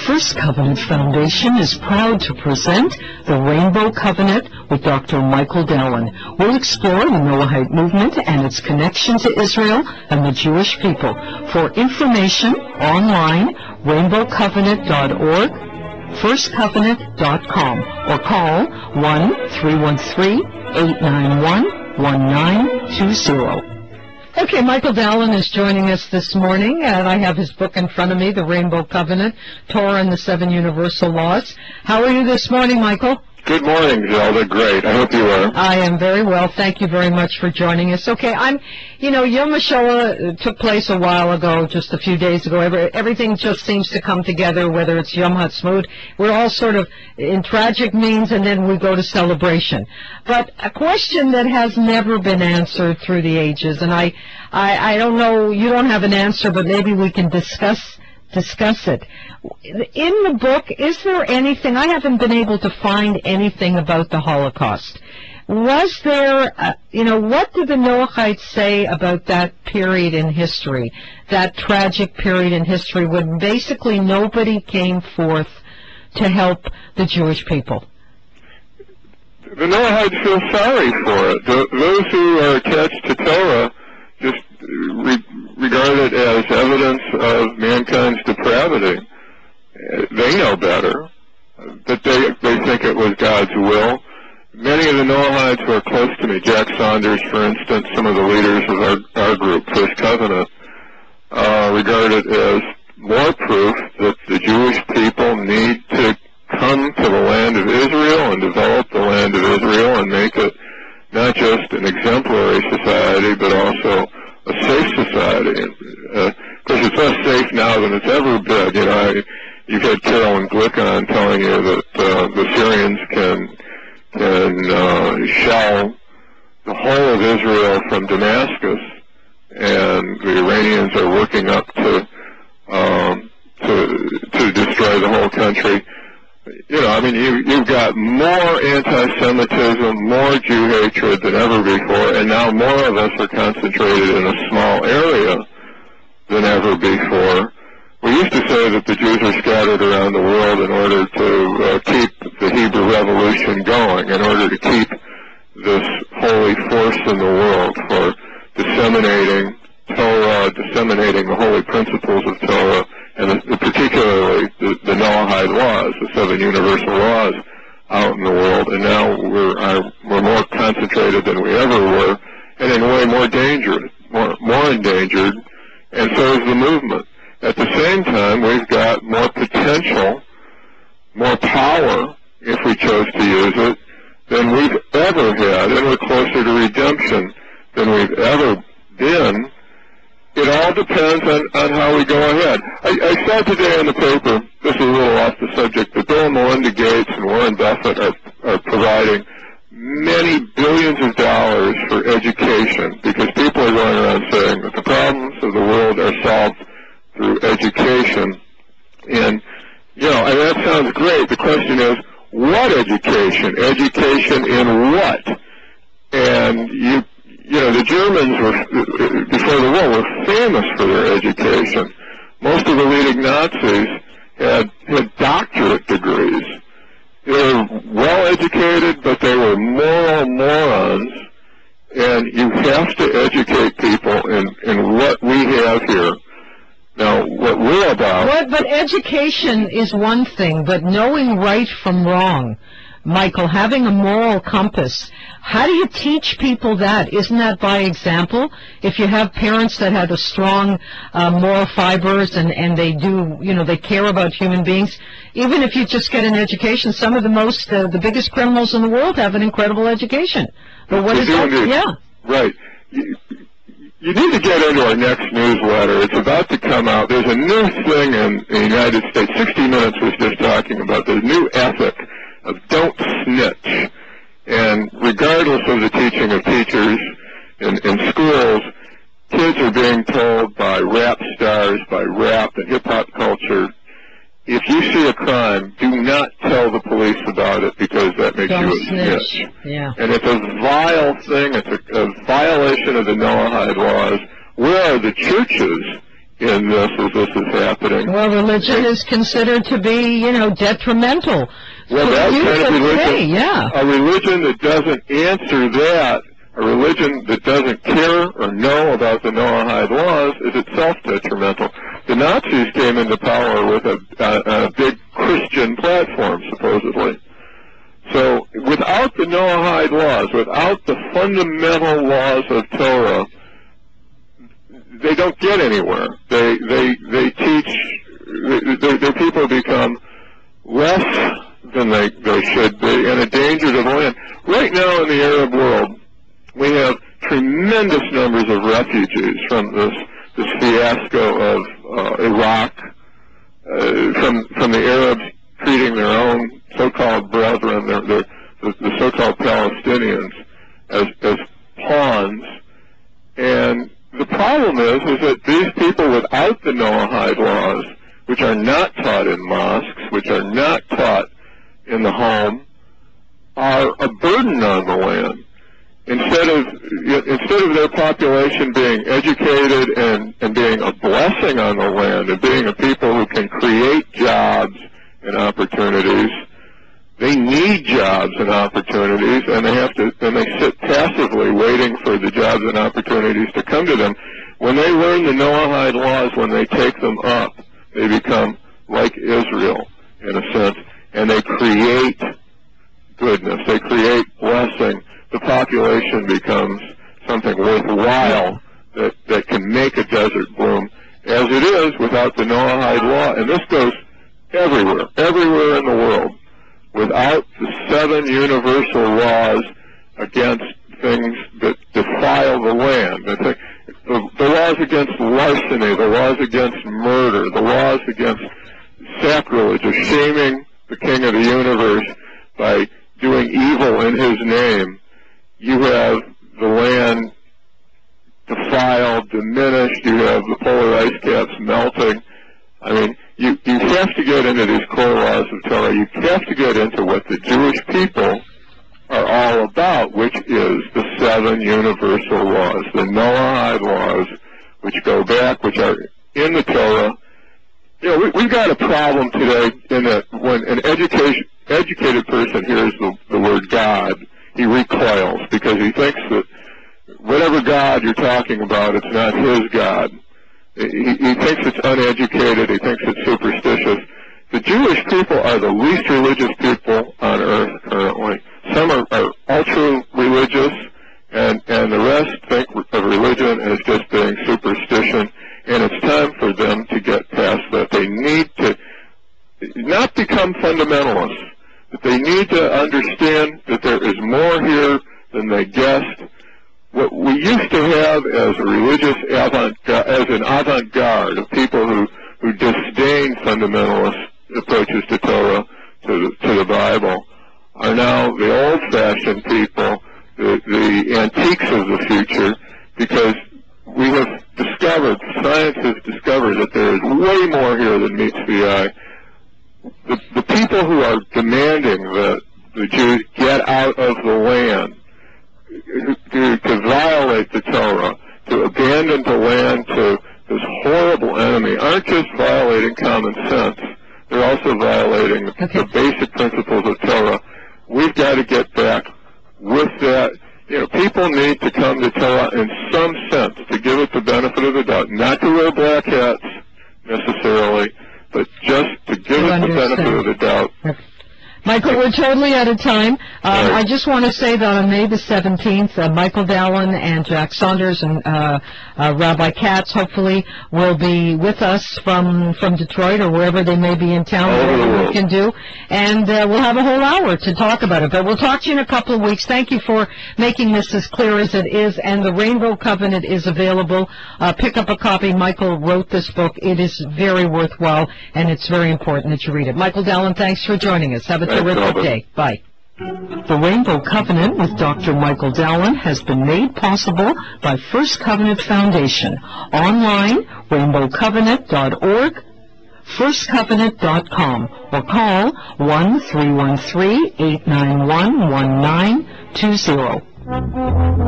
First Covenant Foundation is proud to present the Rainbow Covenant with Dr. Michael Dallen. We'll explore the Noahide movement and its connection to Israel and the Jewish people. For information, online, rainbowcovenant.org, firstcovenant.com, or call 1-313-891-1920. Okay, Michael Dallen is joining us this morning, and I have his book in front of me, The Rainbow Covenant, Torah and the Seven Universal Laws. How are you this morning, Michael? Good morning, Zelda. Great. I hope you are. I am very well. Thank you very much for joining us. Okay, Yom HaShoah took place a while ago, just a few days ago. Everything just seems to come together, whether it's Yom HaTzmaut. We're all sort of in tragic means, and then we go to celebration. But a question that has never been answered through the ages, and I don't know, you don't have an answer, but maybe we can discuss it. In the book, is there anything, I haven't been able to find anything about the Holocaust. Was there, what did the Noahites say about that period in history, that tragic period in history when basically nobody came forth to help the Jewish people? The Noahites feel sorry for it. Those who are attached to Torah just regard it as evidence of mankind's depravity. They know better, but they think it was God's will. Many of the Noahites who are close to me, Jack Saunders, for instance, some of the leaders of our group, First Covenant, regard it as more proof that the Jewish people need to come to the land of Israel and develop the land of Israel and make it not just an exemplary society, but also a safe society. Of course, it's less safe now than it's ever been. You've had Carolyn Glick on telling you that the Syrians can shell the whole of Israel from Damascus, and the Iranians are working up to destroy the whole country. You've got more anti-Semitism, more Jew hatred than ever before, and now more of us are concentrated in a small area than ever before. We used to say that the Jews are scattered around the world in order to keep the Hebrew Revolution going, in order to keep this holy force in the world for disseminating Torah, disseminating the holy principles of Torah, and particularly the Noahide laws, the seven universal laws out in the world. And now we're more concentrated than we ever were, and in a way more dangerous, more endangered, and so is the movement. At the same time, we've got more potential, more power, if we chose to use it, than we've ever had, and we're closer to redemption than we've ever been. It all depends on how we go ahead. I saw today in the paper, this is a little off the subject, but Bill and Melinda Gates and Warren Buffett are providing many billions of dollars for education, because people are going around saying that the problems of the world are solved through education. And, that sounds great. The question is, what education? Education in what? And the Germans before the war were famous for their education. Most of the leading Nazis had doctorate degrees. They were well educated, but they were moral morons. And you have to educate people in what we have here. Now, what we're about... But education is one thing, but knowing right from wrong, Michael, having a moral compass, how do you teach people that? Isn't that by example? If you have parents that have a strong moral fibers and they do, they care about human beings, even if you just get an education, some of the biggest criminals in the world have an incredible education. But what is that? Yeah. Right. You need to get into our next newsletter. It's about to come out. There's a new thing in the United States. 60 Minutes was just talking about the new ethic of don't snitch. And regardless of the teaching of teachers in schools, kids are being told by rap stars, by rap and hip-hop culture, if you see a crime, do not tell the police about it, because that makes you a snitch. Yeah. And it's a vile thing. It's a violation of the Noahide laws. Where are the churches in this as this is happening. Well, religion is considered to be, detrimental. Well, that kind of religion, yeah. A religion that doesn't answer that, a religion that doesn't care or know about the Noahide laws is itself detrimental. The Nazis came into power with a big Christian platform, supposedly. So without the Noahide laws, without the fundamental laws of Torah, they don't get anywhere. They teach, their people become less than they should be and a danger to the land. Right now in the Arab world, we have tremendous numbers of refugees from this fiasco of Iraq, from the Arabs treating their own so-called brethren, the so-called Palestinians, as pawns. And the problem is that these people without the Noahide laws, which are not taught in mosques, which are not taught in the home, are a burden on the land. Instead of their population being educated and being a blessing on the land and being a people who can create jobs and opportunities, they need jobs and opportunities, and they sit passively waiting for the jobs and opportunities to come to them. When they learn the Noahide laws, when they take them up, they become like Israel in a sense, and they create goodness, they create blessing. The population becomes something worthwhile that can make a desert bloom, as it is without the Noahide law. And this goes everywhere in the world. Without the 7 universal laws against things that defile the land, the laws against larceny, the laws against murder, the laws against sacrilege, of shaming the King of the universe by doing evil in his name, you have the land defiled, diminished, you have the polar ice caps melting. I mean, you have to get into these core laws of Torah. You have to get into what the Jewish people are all about, which is the 7 universal laws, the Noahide laws, which go back, which are in the Torah. We've got a problem today in that when an educated person hears the word God, he recoils because he thinks that whatever God you're talking about, it's not his God. He thinks it's uneducated. He thinks it's superstitious. The Jewish people are the least religious people on earth currently. Some are ultra-religious, and the rest think of religion as just being superstition, and it's time for them to get past that. They need to not become fundamentalists, but they need to understand that there is more here than they guessed. What we used to have as a religious as an avant-garde of people who disdain fundamentalist approaches to Torah, to the Bible, are now the old-fashioned people, the antiques of the future, because we have discovered, science has discovered that there is way more here than meets the eye. The people who are demanding that the Jews get out of the land, to violate the Torah, to abandon the land to this horrible enemy, aren't just violating common sense. They're also violating the basic principles of Torah. We've got to get back with that. People need to come to Torah in some sense, to give it the benefit of the doubt, not to wear black hats necessarily, but just to give it the benefit of the doubt. Michael, we're totally out of time. I just want to say that on May the 17th, Michael Dallen and Jack Saunders and Rabbi Katz, hopefully, will be with us from Detroit or wherever they may be in town, whatever we can do. And we'll have a whole hour to talk about it. But we'll talk to you in a couple of weeks. Thank you for making this as clear as it is. And the Rainbow Covenant is available. Pick up a copy. Michael wrote this book. It is very worthwhile, and it's very important that you read it. Michael Dallen, thanks for joining us. Have a terrific day. Bye. The Rainbow Covenant with Dr. Michael Dallen has been made possible by First Covenant Foundation. Online, rainbowcovenant.org, firstcovenant.com, or call 1-313-891-1920.